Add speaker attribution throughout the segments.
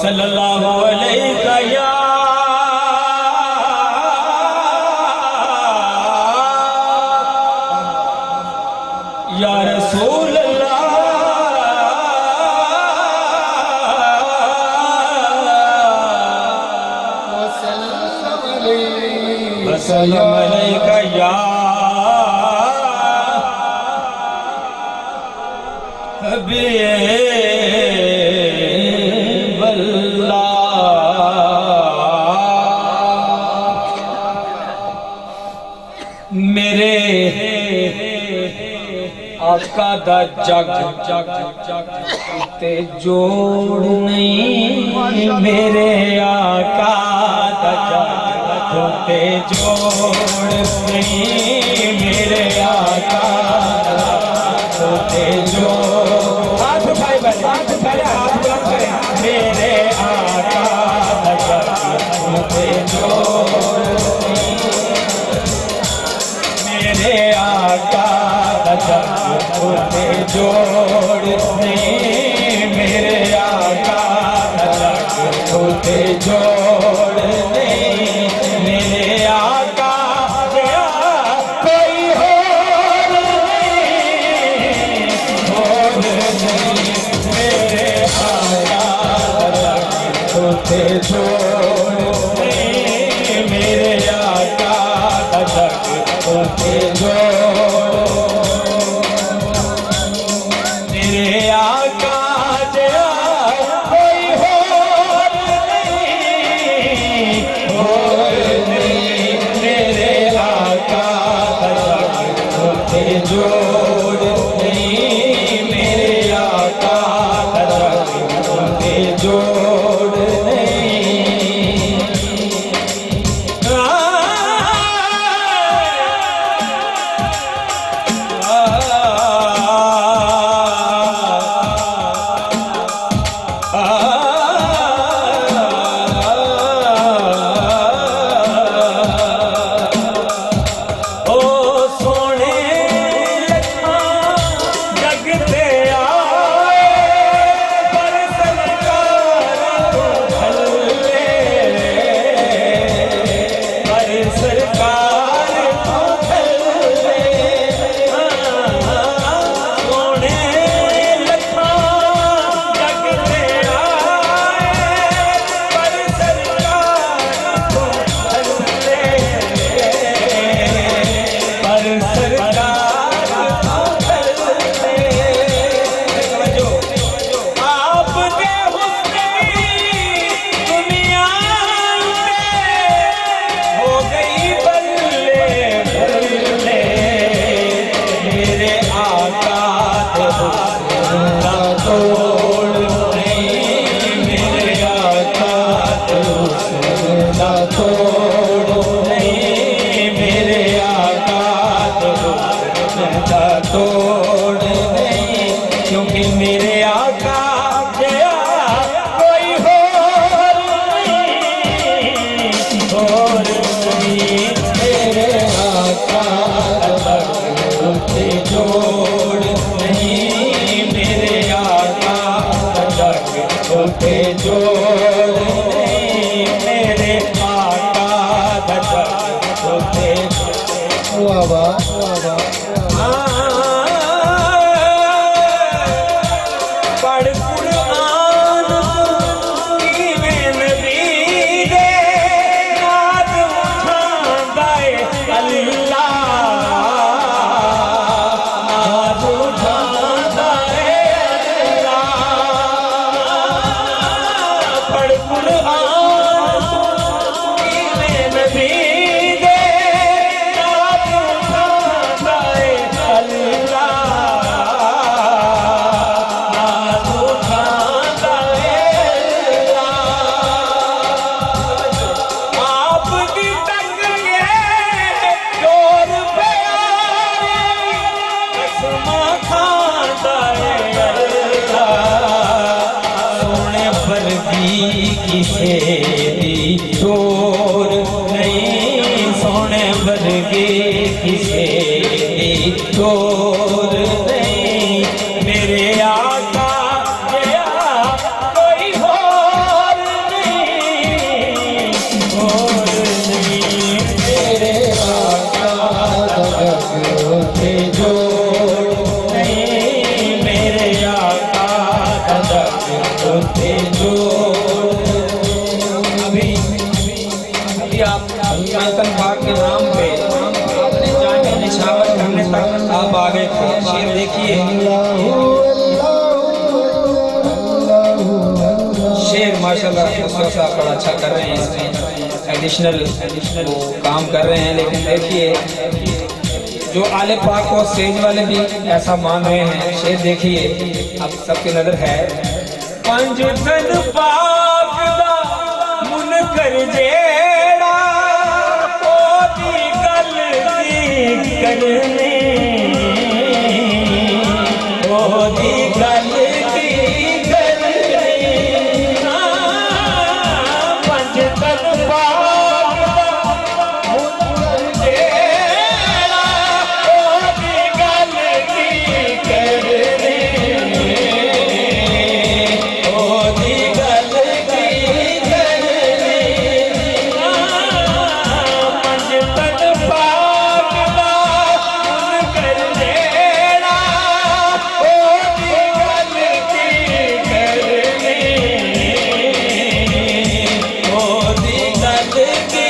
Speaker 1: सल्लल्लाहु अलैहि या रसूल अल्लाह वसल्लम अलैका या हबीब अल्लाह। मेरे आका दा जग ते जोड़ नहीं, मेरे आका दा जग ते जोड़ नहीं, मेरे आका ते जोड़। हाथ उठाए बस, हाथ उठाए, हाथ बुलंद करें। मेरे आका दा जग ते जोड़ नहीं, मेरे आका दा जग ते जोड़ नहीं, मेरे आका दा जग ते जोड़ नहीं, मेरे आका दिया कोई होर नहीं, मेरे आका दा जग ते जोड़ नहीं, मेरे आका दा जग ते जोड़। मेरे आका दिया कोई होर नहीं, किसे दी चोर नहीं सोने वर्गे किसे दी चोर नहीं मेरे आका गया कोई और नहीं मेरे आका के जोड़ नहीं मेरे आका के जोड़। अभी आप कांतन बाग के नाम पे आपने जाके निशावर करने तक आप आ गए थे। शेर देखिए, शेर माशाल्लाह साहब बड़ा अच्छा कर रहे हैं, इसमें एडिशनल काम कर रहे हैं। लेकिन देखिए जो आले पाक को स्टेज वाले भी ऐसा मान रहे हैं। शेर देखिए, अब सबकी नजर है। पंज तन पाक दा मुन कर जेड़ा ओदी गल की करने ओदी गल की करने पंज तन पाक दा मुन कर जेड़ा ओदी गल की करने ओदी गल की करने पंज तन पाक दा मुन कर जेड़ा ओदी गल की करने ओदी गल की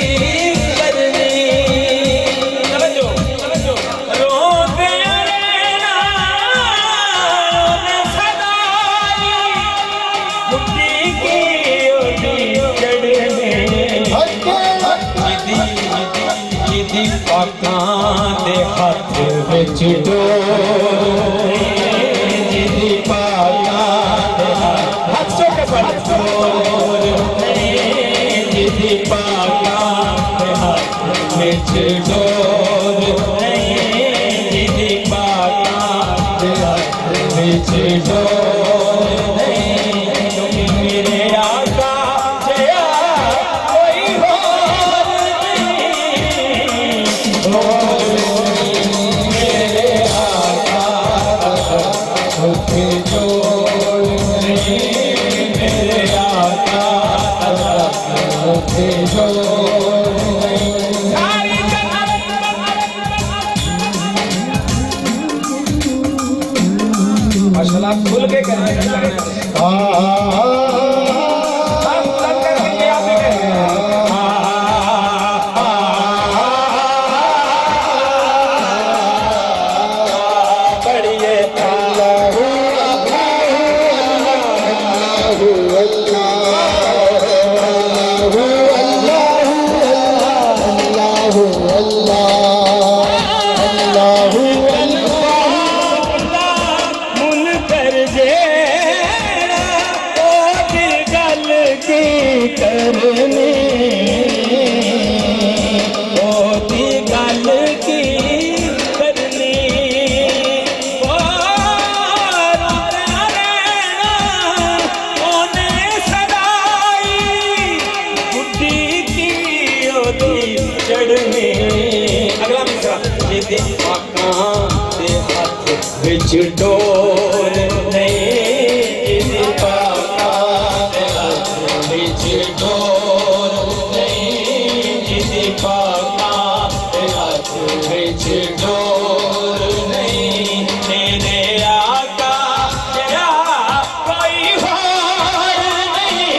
Speaker 1: करने। समझो रोंदे रहना रोने सदाई बुद्धि की ओदी चढ़ने जिदी पाकां दे हथ विच डोर जिदी पाकां दे हथ चुक पर डोर जिदी पाकां दे हथ विच डोर जिदी पाकां दे हथ विच डोर मेरे आका जया कोई और नहीं मेरे आका के जोड़ नहीं मेरे आका के जोड़ नहीं। माशाल्लाह खुल के करने मुन कर जेड़ा ओदी गल की करने ओदी गल की करने ओने सदाई बुद्धि की ओदी चढ़ने। अगला मिसरा जिदी पाकां दे हथ विच डोर नहीं जिदी पाकां दे हथ विच डोर नहीं जिदी पाकां दे हथ विच डोर नहीं मेरे आका जया कोई और नहीं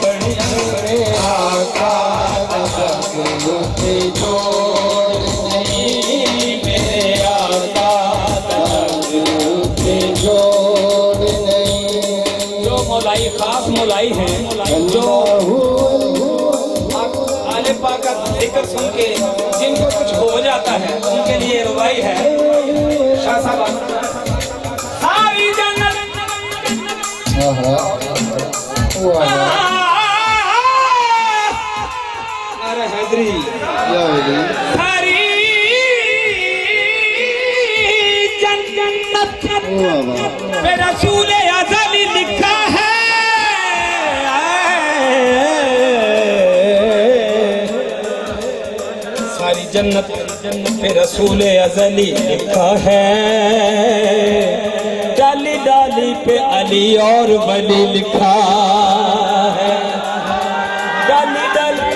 Speaker 1: मेरे आका के जोड़ नहीं मेरे आका के जोड़ नहीं। जो मौलाई खास मौलाई हैं जो आले पाक का जिक्र सुन के जिनको कुछ हो जाता है उनके लिए रुबाई है। शाह साहब सारी जन्नत हैदरी सारी जन्नत पे रसूल अज़ली लिखा है जन्नत पे रसूल अज़ली लिखा है, डाली डाली पे अली और वली लिखा है, डाली डाली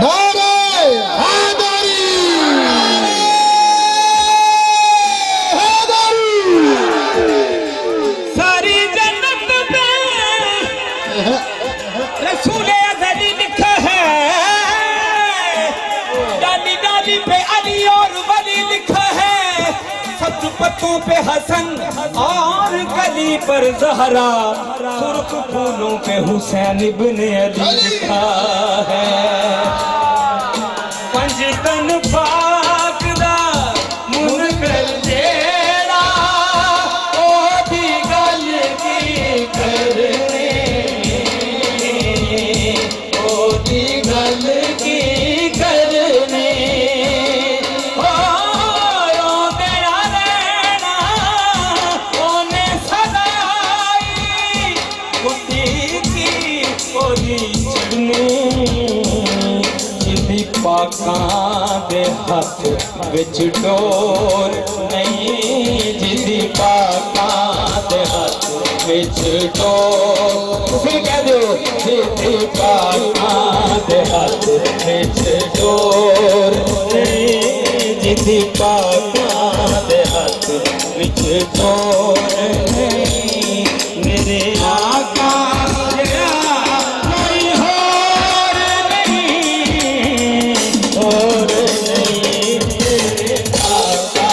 Speaker 2: नारे हैदरी हैदरी।
Speaker 1: सारी जन्नत पे रसूल अज़ली लिखा है, डाली डाली पे अली और वली लिखा है, सब्ज पत्तों पे हसन और कली पर ज़हरा, सुर्ख फूलों पे हुसैन इब्न अली लिखा है। पंजतन पाक दा मुनकर जेड़ा ओदी गल की करने, ओदी गल की करने, ओ तेरा रहना ओने सदाई, बुद्धि की ओदी चढ़ने, जिंदी पाकां दे हथ विच डोर नहीं, जिंदी पाकां दे हथ विच डोर, फिर कह दो जिंदी पाकां दे हथ विच डोर नहीं, जिंदी पाकां दे हथ विच डोर नहीं, मेरे आका तेरा कोई होर नहीं, होर नहीं, तेरे आका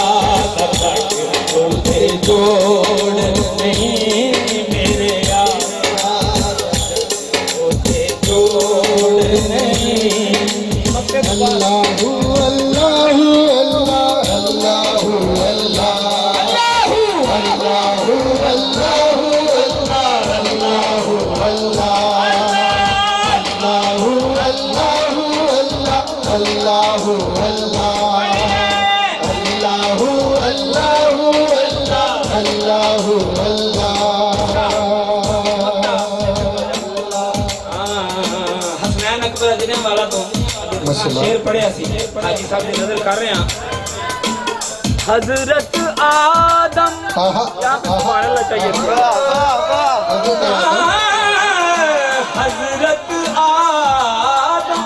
Speaker 1: दा तक कोई जोड़ नहीं, मेरे आका कोई जोड़ नहीं।
Speaker 2: अल्लाहु अल्लाहु अल्लाह अल्लाहु अल्लाह अल्लाहु अल्लाहु अल्लाहु अल्लाह अल्लाहु अल्लाहु अल्लाहु अल्लाह अल्लाहु अल्लाहु अल्लाहु
Speaker 1: हसनैन अकबर अजने वाला तो शेर पढ़िया सी, हाजी साहब ने नजर कर रहे हैं। हजरत आदम क्या सुभान अल्लाह चाहिए, हजरत आदम,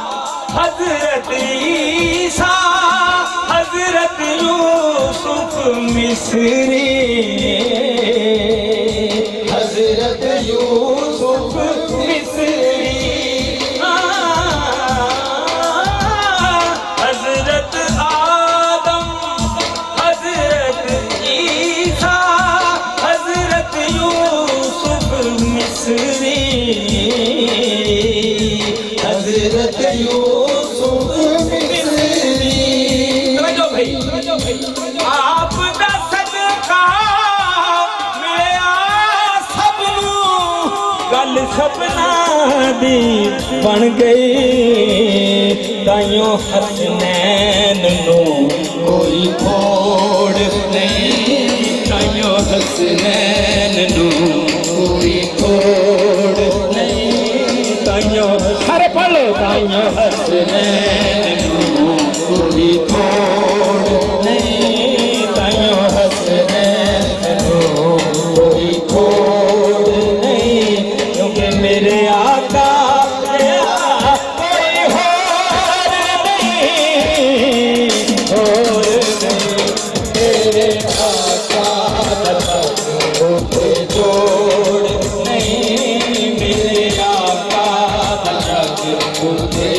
Speaker 1: हजरत ईसा, हजरत यूसुफ मिस्री, हजरत यूसुफ मिस्री, हजरत आदम, हजरत ईसा, हजरत यूसुफ मिस्री, हजरत यूसुफ मिस्री। समझो भाई, आपका सदका मिलिया सबनू, गल सपना दी बन गई, ताइयों हसनैन नू कोई खोड़ नहीं, ताइयों हसनैन नू कोई खोड़ नहीं, ताइयों अरे पढ़ो, ताइयों हसनैन नू कोई खोड़ नहीं, ताइयों हसनैन नू कोई खोड़ नहीं, क्योंकि मेरे आका तेरा कोई होर नहीं, होर नहीं, तेरे आका दा कोई जोड़ नहीं, मेरे आका दा कोई